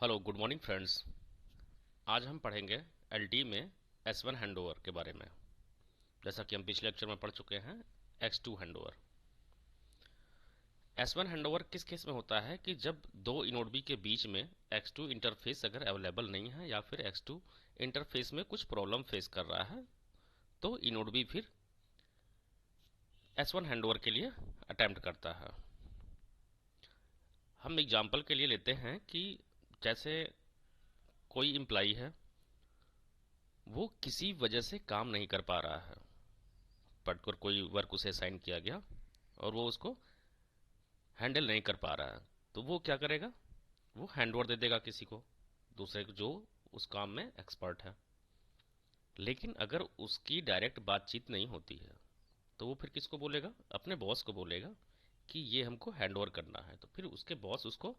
Hello good morning friends. आज हम पढ़ेंगे एलटी में S1 हैंडओवर के बारे में। जैसा कि हम पिछले लेक्चर में पढ़ चुके हैं X2 हैंडओवर। S1 हैंडओवर किस केस में होता है कि जब दो इनोड बी के बीच में X2 इंटरफेस अगर अवेलेबल नहीं है या फिर X2 इंटरफेस में कुछ प्रॉब्लम फेस कर रहा है तो इनोड बी फिर S1 हैंडओवर के लिए अटेम्प्ट करता है। हम एग्जाम्पल के लिए लेते हैं कि जैसे कोई इम्प्लाई है, वो किसी वजह से काम नहीं कर पा रहा है, पर्टिकुलर कोई वर्क उसे असाइन किया गया और वो उसको हैंडल नहीं कर पा रहा है, तो वो क्या करेगा, वो हैंडओवर दे देगा किसी को, दूसरे को जो उस काम में एक्सपर्ट है। लेकिन अगर उसकी डायरेक्ट बातचीत नहीं होती है तो वो फिर किसको बोलेगा, अपने बॉस को बोलेगा कि ये हमको हैंडओवर करना है, तो फिर उसके बॉस उसको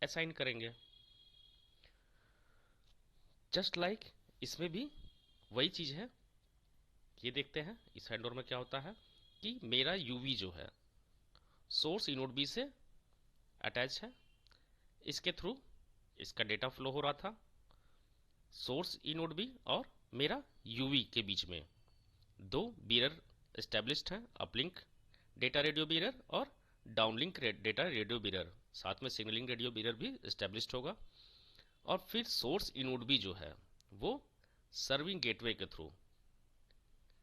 असाइन करेंगे। जस्ट लाइक इसमें भी वही चीज़ है। ये देखते हैं इस हैंडओवर में क्या होता है कि मेरा यूवी जो है सोर्स इनोड बी से अटैच है, इसके थ्रू इसका डेटा फ्लो हो रहा था सोर्स इनोड बी और मेरा यूवी के बीच में। दो बीरर एस्टेब्लिश्ड हैं, अपलिंक डेटा रेडियो बीरर और डाउनलिंक डेटा रेडियो बीरर, साथ में सिग्नलिंग रेडियो बीरर भी एस्टेब्लिश्ड होगा। और फिर सोर्स इनोड बी जो है वो सर्विंग गेटवे के थ्रू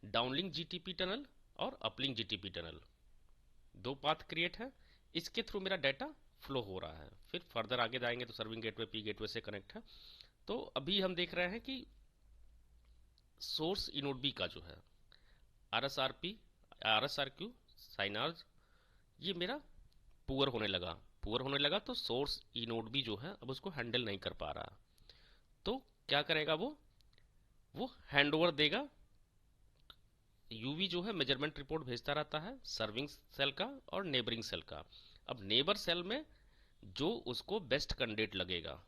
डाउनलिंक जीटीपी टनल और अपलिंक जीटीपी टनल, दो पाथ क्रिएट है, इसके थ्रू मेरा डाटा फ्लो हो रहा है। फिर फर्दर आगे जाएंगे तो सर्विंग गेटवे पी गेटवे से कनेक्ट है। तो अभी हम देख रहे हैं कि सोर्स इनोड बी का जो है RSRP RSRQ साइनार्ज, ये मेरा पुअर होने लगा तो सोर्स इनोड बी जो है अब उसको हैंडल नहीं कर पा रहा। तो क्या करेगा वो हैंड ओवर देगा। यूवी जो है मेजरमेंट रिपोर्ट भेजता रहता है सर्विंग सेल का और नेबरिंग सेल का। अब नेबर सेल में जो उसको बेस्ट कैंडिडेट लगेगा,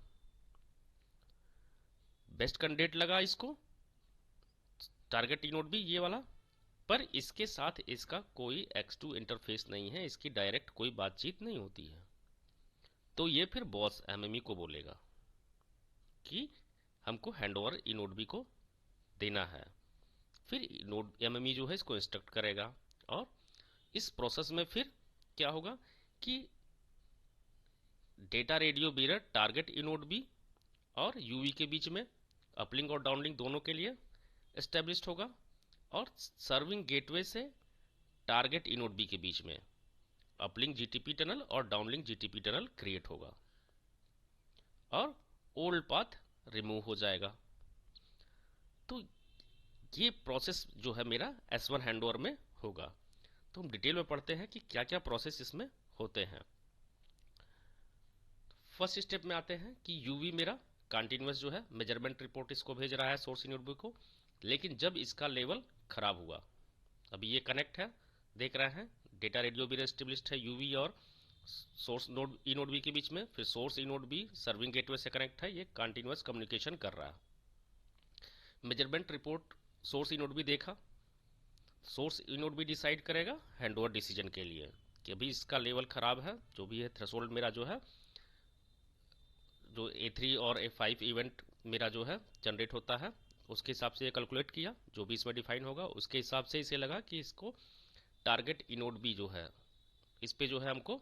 बेस्ट कैंडिडेट लगा इसको टारगेट इनोड भी ये वाला, पर इसके साथ इसका कोई X2 इंटरफेस नहीं है, इसकी डायरेक्ट कोई बातचीत नहीं होती है। तो ये फिर बॉस एमएमई को बोलेगा कि हमको हैंडओवर इनोड बी को देना है। फिर नोड एमएमई जो है इसको इंस्ट्रक्ट करेगा और इस प्रोसेस में फिर क्या होगा कि data radio bearer target eNode B और यूवी के बीच में अपलिंक और डाउनलिंक दोनों के लिए एस्टेब्लिश्ड होगा और सर्विंग गेटवे से टारगेट इनोड बी के बीच में अपलिंक जीटीपी टनल और डाउनलिंक जीटीपी टनल क्रिएट होगा और ओल्ड पाथ रिमूव हो जाएगा। तो ये प्रोसेस जो है मेरा S1 हैंडओवर में होगा। तो हम डिटेल में पढ़ते हैं कि क्या क्या प्रोसेस इसमें होते हैं। फर्स्ट स्टेप में आते हैं कि यूवी मेरा कंटिन्यूस जो है मेजरमेंट रिपोर्ट इसको भेज रहा है सोर्स इनोड को, लेकिन जब इसका लेवल खराब हुआ, अभी ये कनेक्ट है, देख रहे हैं डेटा रेडियो भी एस्टेब्लिश्ड है यूवी और सोर्स नोड इनोड बी के बीच में, फिर source eNode B serving gateway से कनेक्ट है, ये कंटिन्यूस कम्युनिकेशन कर रहा है। Measurement report source eNode B देखा, सोर्स इनोड भी डिसाइड करेगा हैंडओवर डिसीजन के लिए कि अभी इसका लेवल खराब है, जो भी है थ्रेशोल्ड मेरा जो है, जो A3 और A5 इवेंट मेरा जो है जनरेट होता है, उसके हिसाब से ये कैलकुलेट किया, जो भी इसमें डिफाइन होगा उसके हिसाब से इसे लगा कि इसको टारगेट इनोड बी जो है इस पे जो है हमको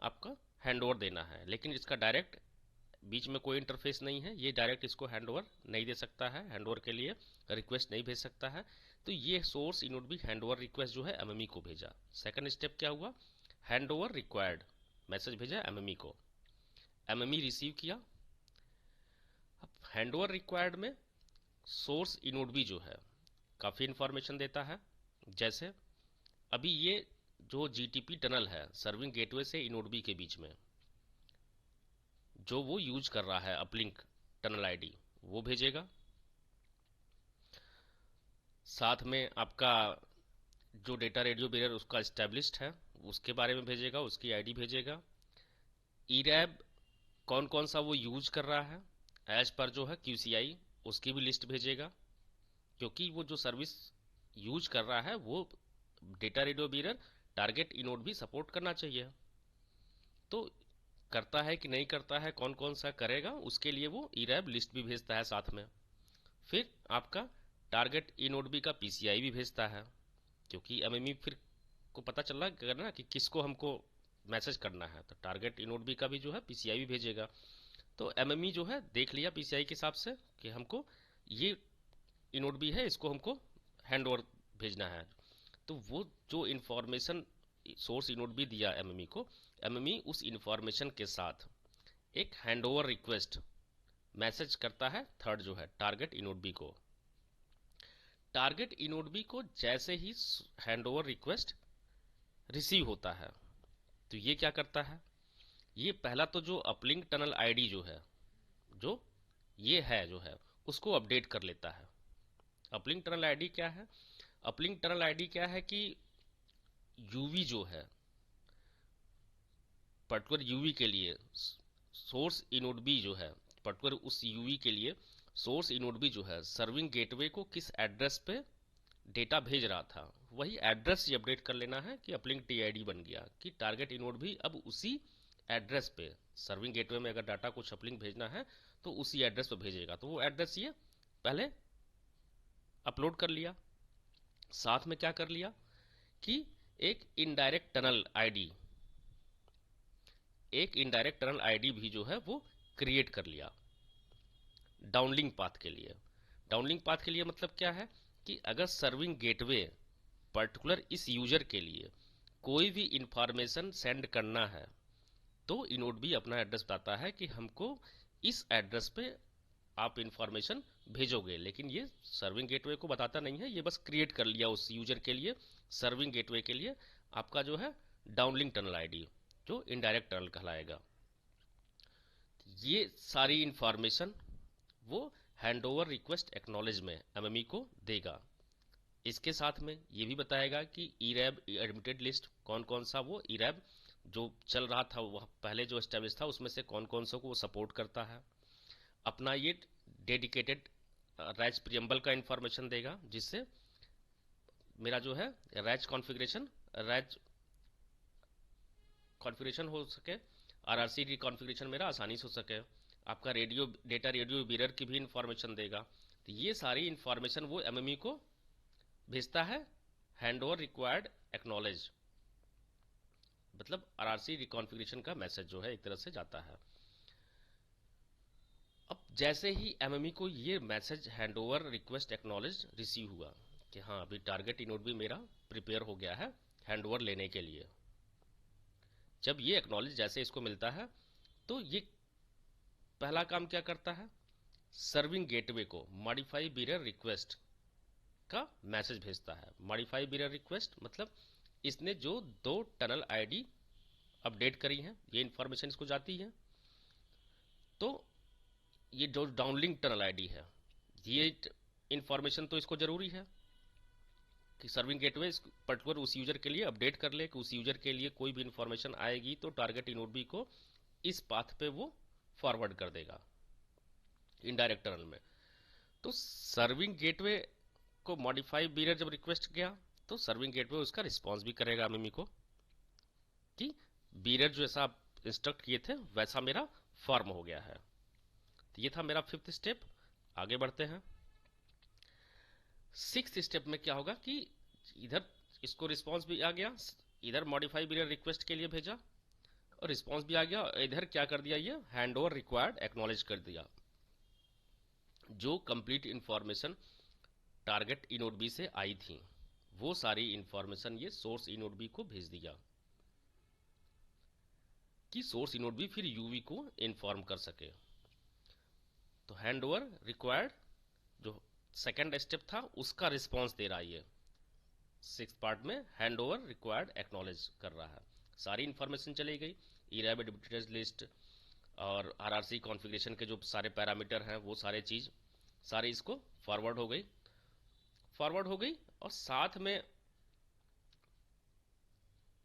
आपका हैंडओवर देना है। लेकिन इसका डायरेक्ट बीच में कोई इंटरफेस नहीं है, ये डायरेक्ट इसको हैंडओवर नहीं दे सकता है, हैंडओवर के लिए रिक्वेस्ट नहीं भेज सकता है। तो ये source eNode B handover request जो है एमएमई को भेजा। सेकंड स्टेप क्या हुआ, हैंडओवर रिक्वायर्ड मैसेज भेजा एमएमई को, एमएमई रिसीव किया। अब हैंडओवर रिक्वायर्ड में सोर्स इनोड बी जो है काफ़ी इंफॉर्मेशन देता है। जैसे अभी ये जो जीटीपी टनल है सर्विंग गेटवे से इनोड बी के बीच में जो वो यूज कर रहा है अपलिंक टनल आईडी वो भेजेगा, साथ में आपका जो डेटा रेडियो बेरर उसका एस्टेब्लिश्ड है उसके बारे में भेजेगा, उसकी आईडी भेजेगा। ईरैब कौन कौन सा वो यूज कर रहा है एज पर जो है QCI उसकी भी लिस्ट भेजेगा, क्योंकि वो जो सर्विस यूज कर रहा है वो data radio bearer target inode भी सपोर्ट करना चाहिए। तो करता है कि नहीं करता है, कौन कौन सा करेगा, उसके लिए वो ERAB लिस्ट भी भेजता है साथ में। फिर आपका टारगेट इनोड का PCI भी भेजता है, क्योंकि MME फिर को पता चल रहा है ना कि किसको हमको मैसेज करना है, तो टारगेट इनोड का भी जो है PCI भी भेजेगा। तो MME जो है देख लिया PCI के हिसाब से कि हमको ये इनोड है, इसको हमको हैंड ओवर भेजना है। तो वो जो इन्फॉर्मेशन सोर्स इनोड दिया MME को, MME उस इन्फॉर्मेशन के साथ एक हैंड ओवर रिक्वेस्ट मैसेज करता है थर्ड जो है टारगेट इनोड को। टारगेट इनोड को जैसे ही हैंड ओवर रिक्वेस्ट रिसीव होता है, तो ये क्या करता है, ये पहला तो जो अपलिंक टनल आईडी जो है, जो ये है जो है, उसको अपडेट कर लेता है। अपलिंक टनल आईडी क्या है? अपलिंक टनल आईडी क्या है कि यूवी जो है, पर्टिकुलर यूवी के लिए सोर्स इनोड जो है, पर्टिकुलर उस यूवी के लिए सोर्स इनोड जो है, सर्विंग गेटवे को किस एड्रेस पे डेटा भेज रहा था, वही एड्रेस ही अपडेट कर लेना है कि अपलिंक TID बन गया कि टारगेट इनोड भी अब उसी एड्रेस पे, सर्विंग गेटवे में अगर डाटा कुछ अपलिंक भेजना है तो उसी एड्रेस पे भेजेगा। तो वो एड्रेस ये पहले अपलोड कर लिया। साथ में क्या कर लिया कि एक इनडायरेक्ट टनल आईडी भी जो है वो क्रिएट कर लिया डाउनलिंक पाथ के लिए। डाउनलिंक पाथ के लिए मतलब क्या है कि अगर सर्विंग गेटवे पर्टिकुलर इस यूजर के लिए कोई भी इंफॉर्मेशन सेंड करना है, तो इनोड भी अपना एड्रेस बताता है कि हमको इस एड्रेस पे आप इंफॉर्मेशन भेजोगे, लेकिन ये सर्विंग गेटवे को बताता नहीं है, ये बस क्रिएट कर लिया उस यूजर के लिए, सर्विंग गेटवे के लिए आपका जो है डाउनलिंक टनल आईडी, जो इनडायरेक्ट टनल कहलाएगा। ये सारी इंफॉर्मेशन वो हैंडओवर रिक्वेस्ट एक्नॉलेज में MME को देगा। इसके साथ में ये भी बताएगा कि ERAB एडमिटेड लिस्ट कौन कौन सा वो ERAB जो चल रहा था, वह पहले जो एस्टेब्लिश था उसमें से कौन कौन सा को वो सपोर्ट करता है। अपना ये डेडिकेटेड रैच प्रियम्बल का इंफॉर्मेशन देगा, जिससे मेरा जो है रैच कॉन्फ़िगरेशन हो सके, RRC कॉन्फ़िगरेशन मेरा आसानी से हो सके। आपका रेडियो बीरर की भी इंफॉर्मेशन देगा। तो ये सारी इंफॉर्मेशन वो MME को भेजता है हैंड ओवर रिक्वायर्ड एक्नॉलेज, मतलब RRC रिकॉन्फ़िगरेशन का मैसेज जो है एक तरह से जाता है। अब जैसे ही MME को ये message hand over request acknowledge receive हुआ कि हाँ अभी टारगेट इनोड भी मेरा प्रिपेयर हो गया है हैंड ओवर लेने के लिए, जब ये एक्नॉलेज जैसे इसको मिलता है तो ये पहला काम क्या करता है, सर्विंग गेटवे को मॉडिफाई बीरर रिक्वेस्ट का मैसेज भेजता है। मॉडिफाई बीरर रिक्वेस्ट मतलब इसने जो 2 टनल आईडी अपडेट करी हैं, ये इंफॉर्मेशन इसको जाती है। तो ये जो डाउनलिंक टनल आईडी है, ये इंफॉर्मेशन तो इसको जरूरी है कि सर्विंग गेटवे पर्टिकुलर उस यूजर के लिए अपडेट कर ले कि उस यूजर के लिए कोई भी इंफॉर्मेशन आएगी तो टारगेट इनोड को इस पाथ पे वो फॉरवर्ड कर देगा इनडायरेक्ट टनल में। तो सर्विंग गेटवे को मॉडिफाई बीरर जब रिक्वेस्ट किया तो सर्विंग गेटवे उसका रिस्पॉन्स भी करेगा MME को कि बीरर जो ऐसा इंस्ट्रक्ट किए थे वैसा मेरा फॉर्म हो गया है। तो ये था मेरा 5th स्टेप। आगे बढ़ते हैं। 6th स्टेप में क्या होगा कि इधर इसको रिस्पॉन्स भी आ गया, इधर मॉडिफाई बीरर रिक्वेस्ट के लिए भेजा और रिस्पॉन्स भी आ गया, इधर क्या कर दिया, ये हैंड ओवर रिक्वायर्ड एक्नॉलेज कर दिया। जो कंप्लीट इंफॉर्मेशन टारगेट इनोड से आई थी वो सारी इंफॉर्मेशन ये सोर्स इनोड को भेज दिया कि सोर्स इनोड फिर यूवी को इन्फॉर्म कर सके। तो हैंड ओवर रिक्वायर्ड जो सेकंड स्टेप था उसका रिस्पॉन्स दे रहा है, ये 6th पार्ट में हैंड ओवर रिक्वायर्ड एक्नॉलेज कर रहा है। सारी इंफॉर्मेशन चली गई, ERAB एडमिटेड लिस्ट और RRC कॉन्फ़िगरेशन के जो सारे पैरामीटर हैं वो सारे चीज़ सारी इसको फॉरवर्ड हो गई और साथ में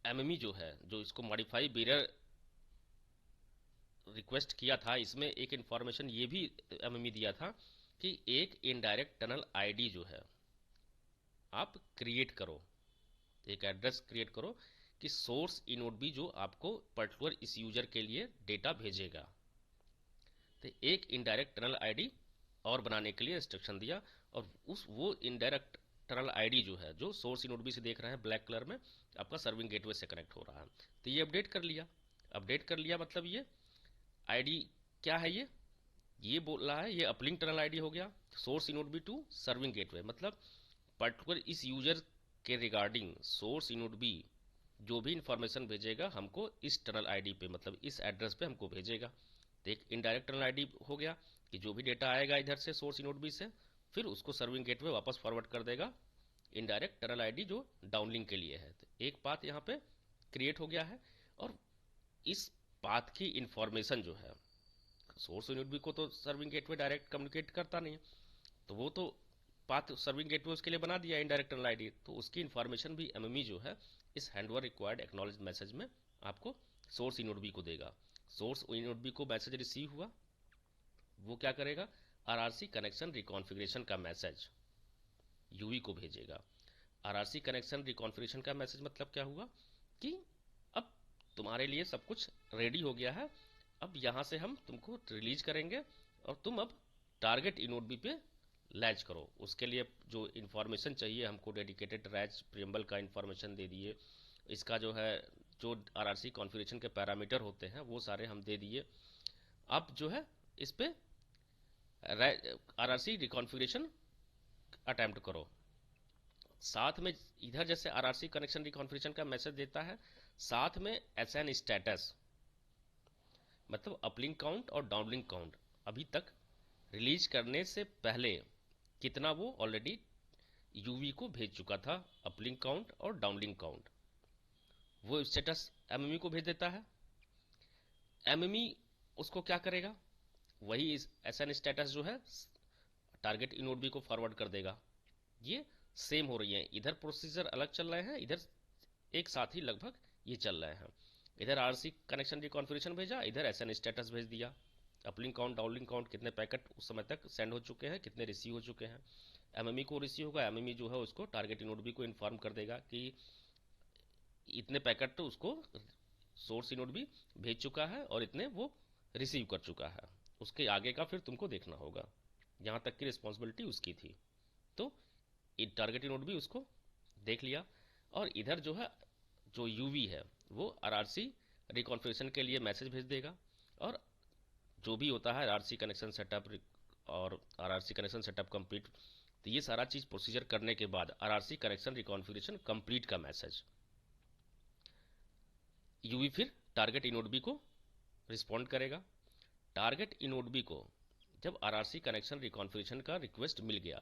MME जो है जो इसको मॉडिफाई बीरर रिक्वेस्ट किया था, इसमें एक इंफॉर्मेशन ये भी MME दिया था कि एक इनडायरेक्ट टनल आईडी जो है आप क्रिएट करो, एक एड्रेस क्रिएट करो कि सोर्स इनोड भी जो आपको पर्टिकुलर इस यूजर के लिए डेटा भेजेगा। तो एक इनडायरेक्ट टनल आईडी और बनाने के लिए इंस्ट्रक्शन दिया, और वो इनडायरेक्ट टनल आईडी जो है, जो सोर्स इनोड भी से देख रहे हैं ब्लैक कलर में, आपका सर्विंग गेटवे से कनेक्ट हो रहा है। तो ये अपडेट कर लिया। अपडेट कर लिया मतलब ये आईडी क्या है, ये बोल रहा है ये अपलिंक टनल आईडी हो गया source eNode B to serving gateway. मतलब पर्टिकुलर इस यूजर के रिगार्डिंग सोर्स इनोड बी जो भी इंफॉर्मेशन भेजेगा हमको इस टनल आईडी पे, मतलब इस एड्रेस पे हमको भेजेगा। तो एक इनडायरेक्ट टनल आईडी हो गया कि जो भी डेटा आएगा इधर से सोर्स इनोड बी से, फिर उसको सर्विंग गेटवे वापस फॉरवर्ड कर देगा इनडायरेक्ट टनल आईडी जो डाउनलिंक के लिए है। तो एक पाथ यहाँ पे क्रिएट हो गया है, और इस पाथ की इंफॉर्मेशन जो है सोर्स इनोड बी को तो सर्विंग गेटवे डायरेक्ट कम्युनिकेट करता नहीं है, तो वो तो पाथ सर्विंग गेटवे उसके लिए बना दिया इनडायरेक्ट टनल आईडी, तो उसकी इंफॉर्मेशन भी एमएमई जो है इस हैंडओवर रिक्वायर्ड एक्नॉलेज मैसेज में आपको सोर्स इनोड बी को देगा। सोर्स इनोड बी को मैसेज रिसीव हुआ, वो क्या करेगा, आरआरसी कनेक्शन रिकॉन्फ़िगरेशन का मैसेज यूवी को भेजेगा। आरआरसी कनेक्शन रिकॉन्फ़िगरेशन का मैसेज मतलब क्या हुआ कि अब तुम्हारे लिए सब कुछ रेडी हो गया है, अब यहाँ से हम तुमको रिलीज करेंगे और तुम अब टारगेट इनोड बी पे लैच करो। उसके लिए जो इन्फॉर्मेशन चाहिए हमको डेडिकेटेड रैच प्रियम्बल का इन्फॉर्मेशन दे दिए, इसका जो है जो आरआरसी कॉन्फ़िगरेशन के पैरामीटर होते हैं वो सारे हम दे दिए। अब जो है इस पे आरआरसी रिकॉन्फ़िगरेशन अटेम्प्ट करो। साथ में इधर जैसे आरआरसी कनेक्शन रिकॉन्फ़िगरेशन का मैसेज देता है, साथ में एसएन स्टेटस मतलब अपलिंक काउंट और डाउनलिंक काउंट अभी तक रिलीज करने से पहले कितना वो ऑलरेडी यूवी को भेज चुका था, अपलिंक काउंट और डाउनलिंक काउंट, वो स्टेटस एमएमई को भेज देता है। एमएमई उसको क्या करेगा, वही एसएन स्टेटस जो है टारगेट इनोड बी को फॉरवर्ड कर देगा। ये सेम हो रही है, इधर प्रोसीजर अलग चल रहे हैं, इधर एक साथ ही लगभग ये चल रहे हैं। इधर आरसी कनेक्शन रिकॉन्फ़िगरेशन भेजा, इधर एसएन स्टेटस भेज दिया, अपलिंक काउंट डाउनलिंक काउंट कितने पैकेट उस समय तक सेंड हो चुके हैं, कितने रिसीव हो चुके हैं। एमएमई को रिसीव होगा, एमएमई जो है उसको टारगेट इनोड बी को इन्फॉर्म कर देगा कि इतने पैकेट तो उसको सोर्स इनोड भी भेज चुका है और इतने वो रिसीव कर चुका है। उसके आगे का फिर तुमको देखना होगा, यहाँ तक की रिस्पॉन्सिबिलिटी उसकी थी। तो टारगेट इनोड भी उसको देख लिया, और इधर जो है जो यूवी है वो आरआरसी रिकॉन्फ़िगरेशन के लिए मैसेज भेज देगा, और जो भी होता है आरआरसी कनेक्शन सेटअप और आरआरसी कनेक्शन सेटअप कंप्लीट, तो ये सारा चीज प्रोसीजर करने के बाद आरआरसी कनेक्शन रिकॉन्फ़िगरेशन कंप्लीट का मैसेज यूवी फिर टारगेट इनोड बी को रिस्पॉन्ड करेगा। टारगेट इनोड बी को जब आरआरसी कनेक्शन रिकॉन्फ़िगरेशन का रिक्वेस्ट मिल गया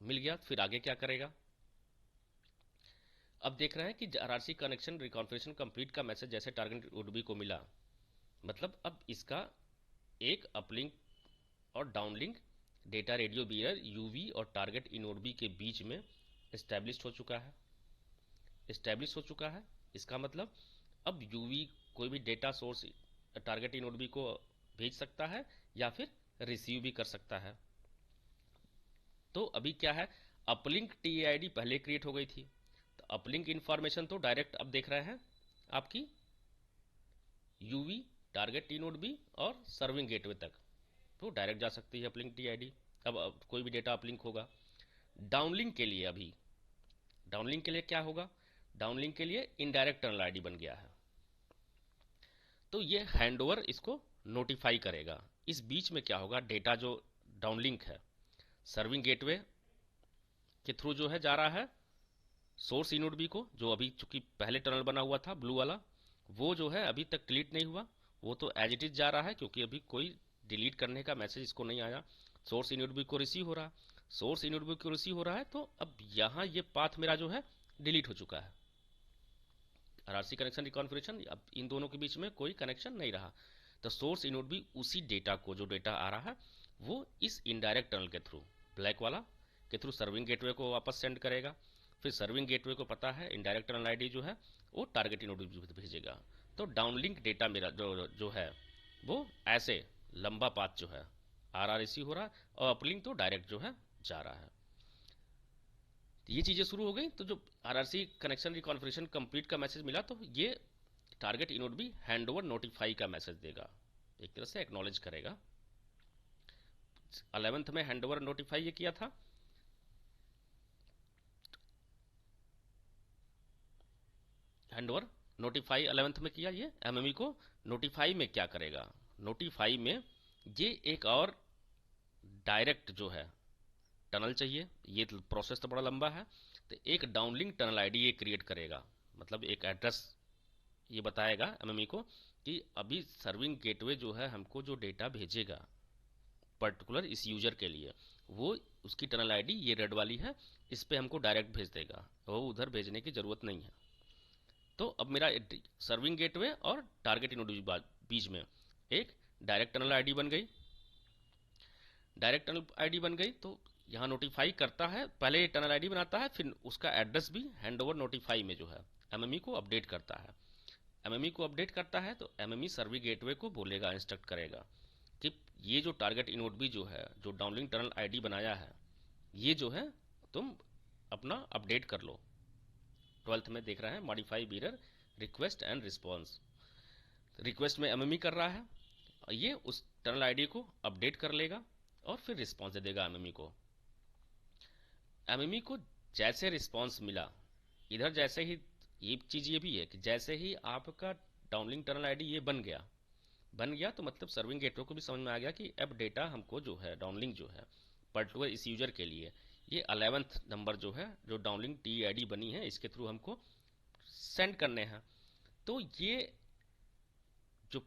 तो फिर आगे क्या करेगा। अब देख रहे हैं कि आरआरसी कनेक्शन रिकॉन्फ़िगरेशन कंप्लीट का मैसेज जैसे टारगेट इनोड बी को मिला, मतलब अब इसका एक अपलिंक और downlink data radio bearer UE और टारगेट इनोड बी के बीच में एस्टैब्लिश हो चुका है। इसका मतलब अब यूवी कोई भी data source target eNode B को भेज सकता है या फिर रिसीव भी कर सकता है। तो अभी क्या है, अपलिंक टीआईडी पहले क्रिएट हो गई थी, तो अपलिंक इंफॉर्मेशन तो डायरेक्ट अब देख रहे हैं आपकी यूवी टारगेट इनोड बी और सर्विंग गेटवे तक, तो डायरेक्ट जा सकती है अपलिंक टीआईडी। अब कोई भी डेटा अपलिंक होगा। डाउनलिंक के लिए अभी डाउनलिंक के लिए क्या होगा, डाउनलिंक के लिए इनडायरेक्ट टनल आईडी बन गया है, तो ये हैंडओवर इसको नोटिफाई करेगा। इस बीच में क्या होगा, डेटा जो डाउनलिंक है सर्विंग गेटवे के थ्रू जो है जा रहा है सोर्स इनोड बी को, जो अभी चूंकि पहले टनल बना हुआ था ब्लू वाला, वो जो है अभी तक डिलीट नहीं हुआ, वो तो एज इट इज जा रहा है क्योंकि अभी कोई डिलीट करने का मैसेज इसको नहीं आया। सोर्स इनोड बी को रिसीव हो रहा है, तो अब यहाँ ये पाथ मेरा जो है डिलीट हो चुका है। आरआरसी कनेक्शन रिकॉन्फ़िगरेशन, अब इन दोनों के बीच में कोई कनेक्शन नहीं रहा, तो सोर्स इनोड भी उसी डेटा को, जो डेटा आ रहा है वो इस इनडायरेक्ट टनल के थ्रू, ब्लैक वाला के थ्रू सर्विंग गेटवे को वापस सेंड करेगा। फिर सर्विंग गेटवे को पता है इनडायरेक्ट टनल आईडी जो है वो टारगेट इनोड भेजेगा। तो डाउनलिंक डेटा मेरा जो है वो ऐसे लंबा पाथ जो है आरआरसी हो रहा है, और अपलिंक तो डायरेक्ट जो है जा रहा है। तो ये चीज़ें शुरू हो गई, तो जो आरआरसी कनेक्शन रिकॉन्फ़िगरेशन कंप्लीट का मैसेज मिला, तो ये टारगेट इनोड भी हैंड ओवर नोटिफाई का मैसेज देगा, एक तरह से एक्नॉलेज करेगा। 11th में हैंड ओवर नोटिफाई ये किया था, हैंड ओवर नोटिफाई 11th में किया। ये एमएमई को नोटिफाई में क्या करेगा, नोटिफाई में ये एक और डायरेक्ट जो है टनल चाहिए, ये प्रोसेस तो बड़ा लंबा है, तो एक डाउनलिंक टनल आईडी ये क्रिएट करेगा, मतलब एक एड्रेस ये बताएगा एमएमई को कि अभी सर्विंग गेटवे जो है हमको जो डेटा भेजेगा पर्टिकुलर इस यूजर के लिए, वो उसकी टनल आईडी ये रेड वाली है, इस पे हमको डायरेक्ट भेज देगा, वो उधर भेजने की जरूरत नहीं है। तो अब मेरा सर्विंग गेटवे और टारगेट इनोड बीच में एक डायरेक्ट टनल आईडी बन गई। डायरेक्ट टनल आईडी बन गई तो यहाँ नोटिफाई करता है, पहले टनल आईडी बनाता है, फिर उसका एड्रेस भी हैंड ओवर नोटिफाई में जो है एमएमई को अपडेट करता है। एमएमई को अपडेट करता है तो एमएमई सर्विंग गेटवे को बोलेगा, इंस्ट्रक्ट करेगा कि ये जो टारगेट इनोड भी जो है, जो डाउनलिंक टनल आईडी बनाया है, ये जो है तुम अपना अपडेट कर लो। 12th में देख रहे हैं modify bearer request and response, request में एमएमई कर रहा है, ये उस टनल आईडी को अपडेट कर लेगा और फिर रिस्पॉन्स दे देगा एमएमई को। एमएमई को जैसे रिस्पॉन्स मिला, इधर जैसे ही ये चीज़ ये भी है कि जैसे ही आपका डाउनलिंक टनल आईडी ये बन गया तो मतलब सर्विंग गेटवे को भी समझ में आ गया कि अब डेटा हमको जो है डाउनलिंक जो है पर्टिकुलर इस यूजर के लिए ये 11th नंबर जो है, जो डाउनलिंक टी आईडी बनी है, इसके थ्रू हमको सेंड करने हैं। तो ये जो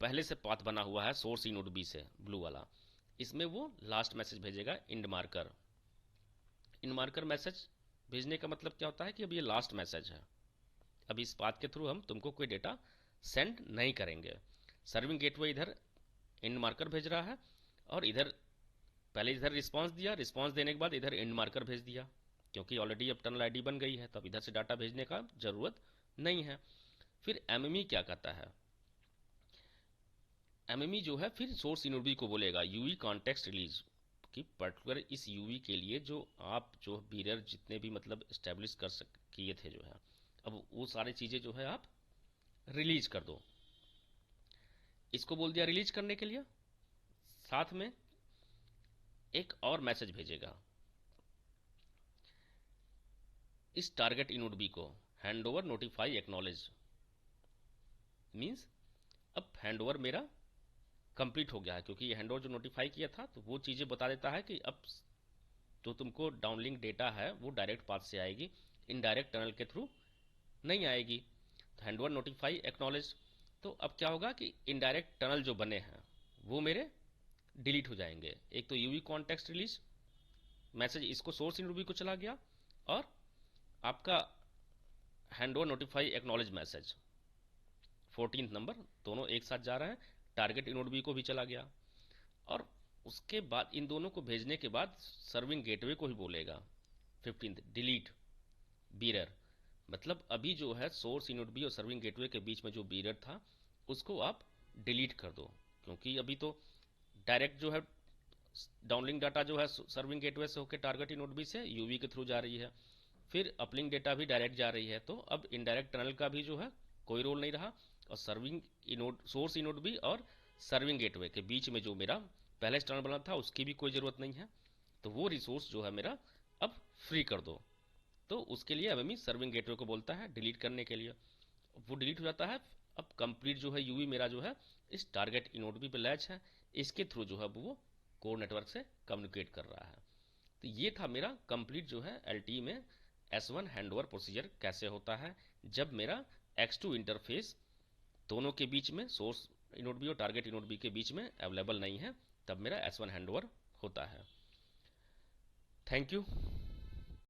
पहले से पाथ बना हुआ है सोर्स इनोड बी से ब्लू वाला, इसमें वो लास्ट मैसेज भेजेगा end marker. End marker message भेजने का मतलब क्या होता है कि अब ये लास्ट मैसेज है, अब इस पाथ के थ्रू हम तुमको कोई डेटा सेंड नहीं करेंगे। सर्विंग गेटवे इधर इंड मार्कर भेज रहा है और इधर पहले इधर रिस्पांस दिया, रिस्पांस देने के बाद इधर इंड मार्कर भेज दिया, क्योंकि ऑलरेडी अब टनल आईडी बन गई है, तब इधर से डाटा भेजने का जरूरत नहीं है। फिर एमएमई क्या कहता है, एमएमई जो है फिर सोर्स इनोड को बोलेगा यूवी कॉन्टेक्स्ट रिलीज कि पर्टिकुलर इस यूवी के लिए जो आप जो बीरर जितने भी मतलब इस्टेब्लिश कर किए थे जो है, अब वो सारी चीज़ें जो है आप रिलीज कर दो। इसको बोल दिया रिलीज करने के लिए, साथ में एक और मैसेज भेजेगा इस टारगेट इनोड बी को, hand over notify acknowledge, means अब हैंड ओवर मेरा कंप्लीट हो गया है, क्योंकि ये हैंड ओवर जो नोटिफाई किया था तो वो चीज़ें बता देता है कि अब जो तुमको डाउनलिंक डेटा है वो डायरेक्ट पाथ से आएगी, इनडायरेक्ट टनल के थ्रू नहीं आएगी। तो हैंड ओवर नोटिफाई एक्नॉलेज, तो अब क्या होगा कि इनडायरेक्ट टनल जो बने हैं वो मेरे डिलीट हो जाएंगे। एक तो यूवी कॉन्टेक्स्ट रिलीज मैसेज इसको सोर्स इनोड को चला गया, और आपका hand over notify acknowledge message 14th number दोनों एक साथ जा रहे हैं, टारगेट इनोड को भी चला गया। और उसके बाद इन दोनों को भेजने के बाद सर्विंग गेटवे को ही बोलेगा 15th डिलीट बीरर, मतलब अभी जो है सोर्स इनोड और सर्विंग गेटवे के बीच में जो बीरर था उसको आप डिलीट कर दो, क्योंकि अभी तो डायरेक्ट जो है डाउनलिंक डाटा जो है सर्विंग गेटवे से होकर टारगेट इनोड बी से यूवी के थ्रू जा रही है, फिर अपलिंक डेटा भी डायरेक्ट जा रही है, तो अब इनडायरेक्ट टनल का भी जो है कोई रोल नहीं रहा, और serving eNode source eNode B और सर्विंग गेटवे के बीच में जो मेरा पहले टनल बना था उसकी भी कोई ज़रूरत नहीं है, तो वो रिसोर्स जो है मेरा अब फ्री कर दो। तो उसके लिए एमएमई सर्विंग गेटवे को बोलता है डिलीट करने के लिए, वो डिलीट हो जाता है। अब कंप्लीट जो है यूवी मेरा जो है इस टारगेट इनोड बी पे लैच है, इसके थ्रू जो है वो कोर नेटवर्क से कम्युनिकेट कर रहा है। तो ये था मेरा कंप्लीट जो है एलटीई में S1 हैंडओवर प्रोसीजर कैसे होता है जब मेरा X2 इंटरफेस दोनों के बीच में सोर्स इनोड बी और टारगेट इनोड बी के बीच में अवेलेबल नहीं है, तब मेरा S1 हैंडओवर होता है। Thank you.